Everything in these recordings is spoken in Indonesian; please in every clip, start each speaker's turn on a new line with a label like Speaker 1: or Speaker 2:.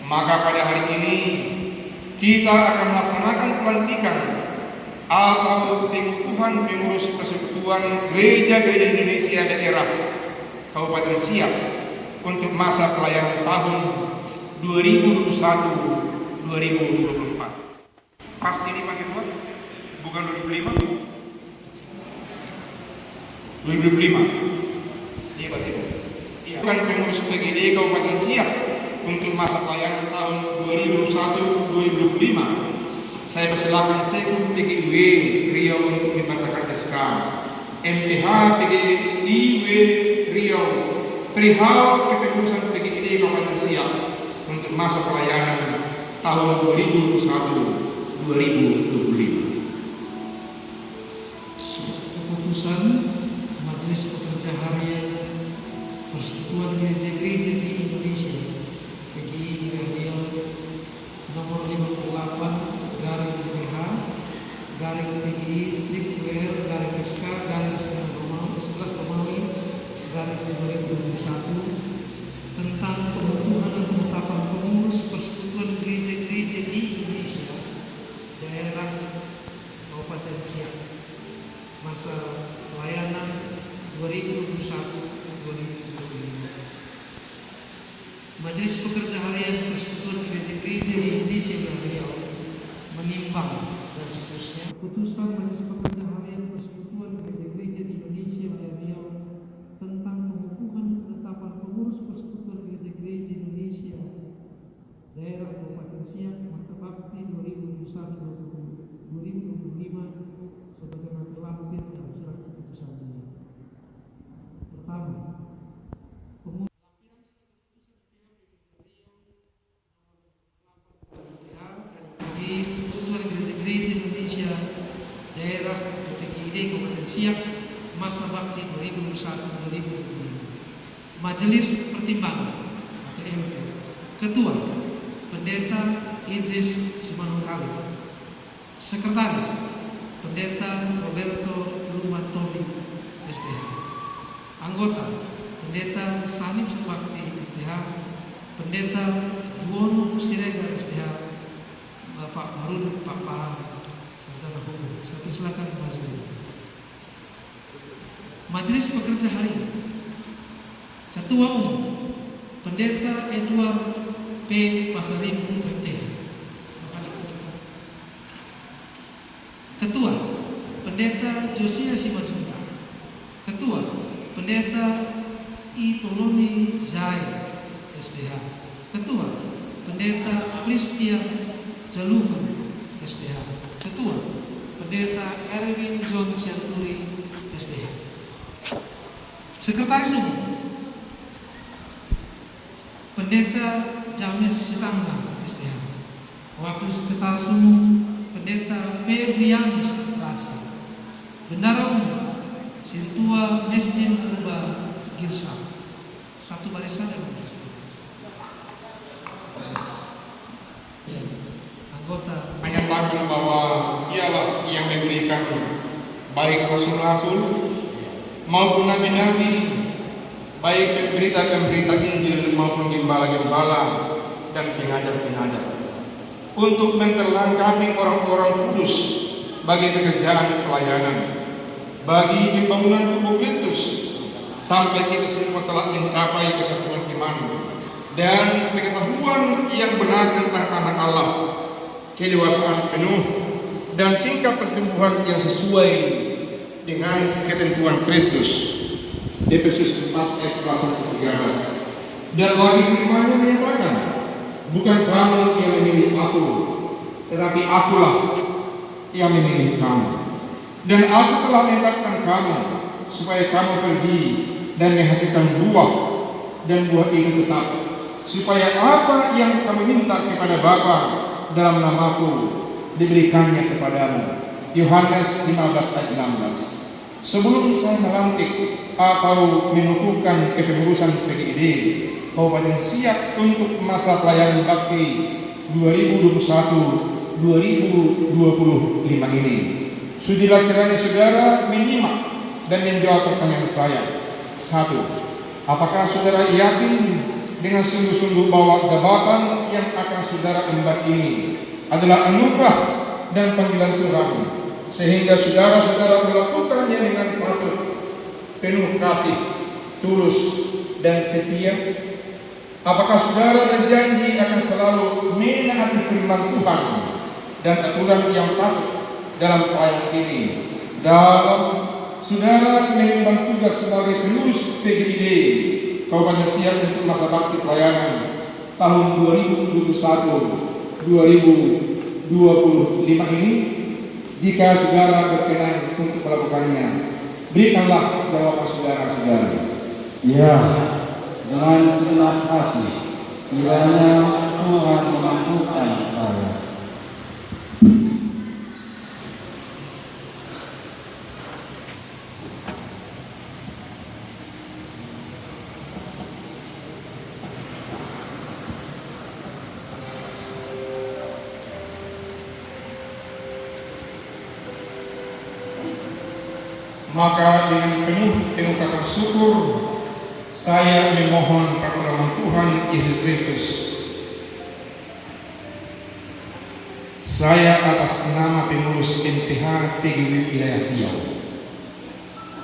Speaker 1: Maka pada hari ini kita akan melaksanakan pelantikan atau pengukuhan pengurus persekutuan gereja-gereja Indonesia daerah Kabupaten Siak untuk masa pelayanan tahun 2021-2024. Pas ini Pak Ketua, bukan 2025? 2025. Iya Pak Sibu. Iya. Bukan pengurus PGD Kabupaten Siak untuk masa pelayanan tahun 2021-2025. Saya persilakan Sekum PGIW Riau untuk membacakan SK. MPH PGIW Riau perihal kepengurusan PGID Kabupaten Siak untuk masa pelayanan tahun 2021-2025.
Speaker 2: Keputusan Majelis Pekerja Harian Persekutuan Gereja-Gereja di Indonesia PGI Riau nomor 58 garing MPH garing PGI strip WR garing SK garing 11 Romawi garing 2021 tentang pengukuhan dan penetapan pengurus Persekutuan Gereja-Gereja di Indonesia daerah Kabupaten Siak masa pelayanan 2021-2025. Majelis Pekerja Harian Persekutuan Gereja-Gereja di Indonesia Riau menimbang dan seterusnya keputusan Majelis Pekerja Harian Persekutuan Gereja-Gereja di Indonesia Riau tentang pengukuhan dan penetapan pengurus Persekutuan Gereja-Gereja Indonesia daerah Kabupaten Siak masa bakti 2021-2025 sebagaimana terlampir dalam surat keputusan ini. Pertama, PGI Persekutuan Gereja-Gereja Indonesia daerah PGID Kabupaten Siak masa bakti 2021-2025. Majelis Pertimbangan atau MP. Ketua Pendeta Idris Simanungkali. Sekretaris Pendeta Roberto Lumantobi STH. Anggota Pendeta Sanip Subakti STH, Pendeta Juwono Siregar STH, Bapak Marun Pak Paham Sarjana Hukum. Saya persilakan maju. Majelis Pekerja Harian. Ketua Umum Pendeta Edward P. Pasaribu MTH. Ketua Pendeta Josia Simanjunta. Ketua Pendeta I. Toloni Zai STH. Ketua Pendeta Christian Jaluman STH. Ketua Pendeta Erwin John Sianturi STH. Sekretaris Umum Pendeta James Sitangga STH. Wakil Sekretaris Umum Pendeta Febrianus Rasi. Bendara Umum Sintua Mesdin Purba Girsa. Satu barisan yang ya. Anggota
Speaker 1: Menyatakan bahwa dialah yang memberikan baik rasul-rasul maupun nabi-nabi, baik pemberita-pemberita Injil maupun gembala-gembala dan pengajar-pengajar, untuk memperlengkapi orang-orang kudus bagi pekerjaan pelayanan, bagi pembangunan tubuh Kristus, sampai kita semua telah mencapai kesatuan iman dan pengetahuan yang benar tentang anak Allah, kedewasaan penuh dan tingkat pertumbuhan yang sesuai dengan ketentuan Kristus. Efesus 4 ayat 11-13. Dan lagi firman-Nya menyatakan, bukan kamu yang memilih aku, tetapi akulah yang memilih kamu. Dan aku telah menetapkan kamu supaya kamu pergi dan menghasilkan buah, dan buah itu tetap, supaya apa yang kamu minta kepada Bapa dalam namaku diberikannya kepadamu. Yohanes 15 ayat 16. Sebelum saya melantik atau mengukuhkan kepengurusan PGID Kabupaten Siak untuk masa pelayanan bakti 2021-2025 ini, sudilah kiranya saudara menyimak dan menjawab pertanyaan saya. 1. Apakah saudara yakin dengan sungguh-sungguh bahwa jabatan yang akan saudara emban ini adalah anugerah dan panggilan Tuhan, sehingga saudara-saudara melakukannya dengan patut, penuh kasih, tulus, dan setia? Apakah saudara berjanji akan selalu menaati firman Tuhan dan aturan yang patut dalam pelayanan ini, dalam saudara mengemban tugas sebagai pengurus PGID Kabupaten Siak untuk masa bakti pelayanan tahun 2021-2025 ini? Jika saudara berkenan untuk melakukannya, berikanlah jawaban saudara-saudara.
Speaker 3: Ya, dengan segenap hati, kiranya Tuhan memampukan saya.
Speaker 1: Maka dengan penuh pengucapan syukur, saya memohon pertolongan Tuhan Yesus Kristus. Saya atas nama pengurus MPH PGW Wilayah Riau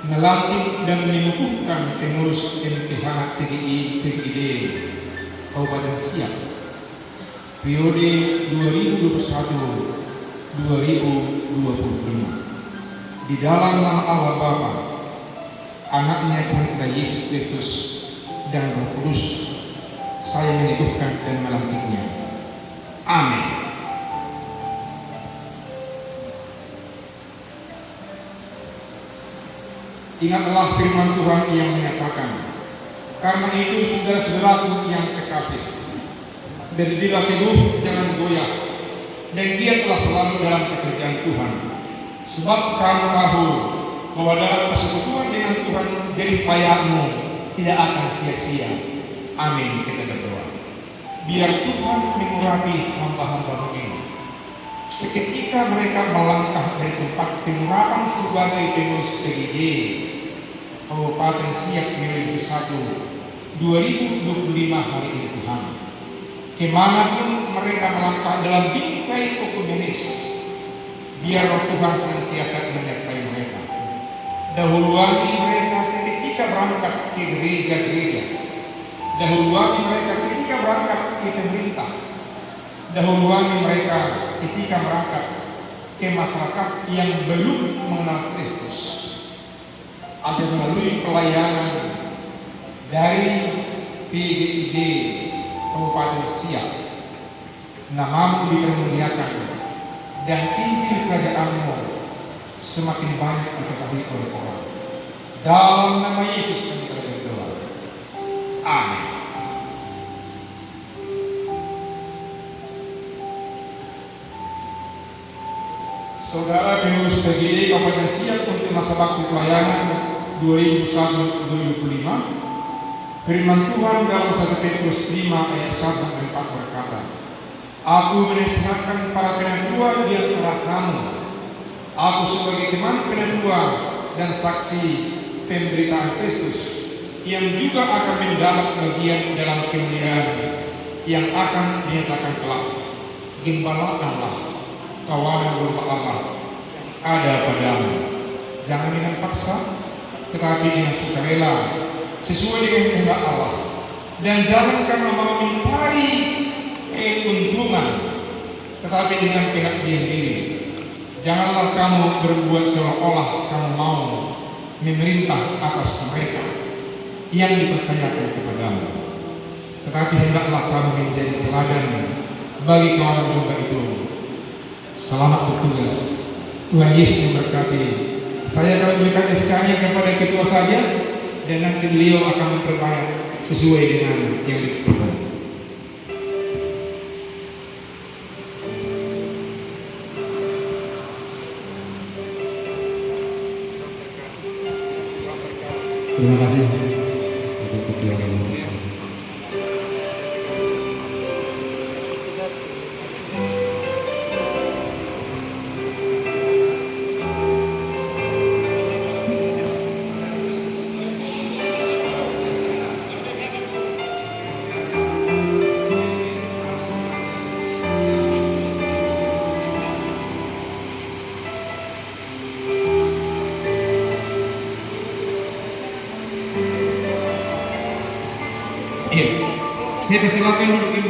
Speaker 1: melantik dan mengukuhkan pengurus MPH PGID Kabupaten Siak periode 2021-2025 di dalam nama Allah Bapa, Anaknya Tuhan kita Yesus Kristus, dan Roh Kudus. Saya menyebutkan dan melantiknya. Amin. Ingatlah firman Tuhan yang menyatakan, karena itu saudara-saudaraku yang kekasih, berdirilah teguh, jangan goyah, dan giatlah selalu dalam pekerjaan Tuhan. Sebab kamu tahu bahwa dalam persekutuan dengan Tuhan jerih payahmu tidak akan sia-sia. Amin. Kita berdoa. Biar Tuhan mengurapi hamba-hamba-Mu ini. Seketika mereka melangkah dari tempat pengurapan sebagai pengurus PGD Kabupaten Siak periode 2025 hari ini Tuhan. Kemanapun mereka melangkah dalam bingkai okumenis, biar Roh Tuhan senantiasa menyertai mereka. Dahuluani mereka seketika berangkat ke gereja-gereja. Dahuluani mereka ketika berangkat ke pemerintah. Dahuluani mereka ketika berangkat ke masyarakat yang belum mengenal Kristus. Ada melalui pelayanan dari PGID Kabupaten Siak, namamu dipermuliakan dan Injil kerajaan-Mu semakin banyak diketahui oleh orang. Dalam nama Yesus kami berdoa. Amin. Saudara pengurus PGD Kabupaten Siak untuk masa bakti pelayanan 2021-2025, firman Tuhan dalam 1 Petrus 5 ayat 1-4 berkata, Aku menasihatkan para penatua di antara kamu. Aku sebagai teman penatua dan saksi pemberitaan Kristus yang juga akan mendapat bagian dalam kemuliaan yang akan dinyatakan kelak. Gembalakanlah kawanan domba Allah ada padamu. Jangan dengan paksa, tetapi dengan sukarela, sesuai dengan kehendak Allah. Dan jangan karena mau mencari keuntungan, tetapi dengan pengabdian diri. Janganlah kamu berbuat seolah-olah kamu mau memerintah atas mereka yang dipercayakan kepadamu, tetapi hendaklah kamu menjadi teladan bagi kawanan domba itu. Selamat bertugas. Tuhan Yesus memberkati. Saya akan memberikan SK-nya kepada ketua saja, dan nanti beliau akan memperbanyak sesuai dengan yang diperlukan.
Speaker 3: Terima kasih untuk ketua kami.
Speaker 1: Iya. Saya persilakan duduk kembali.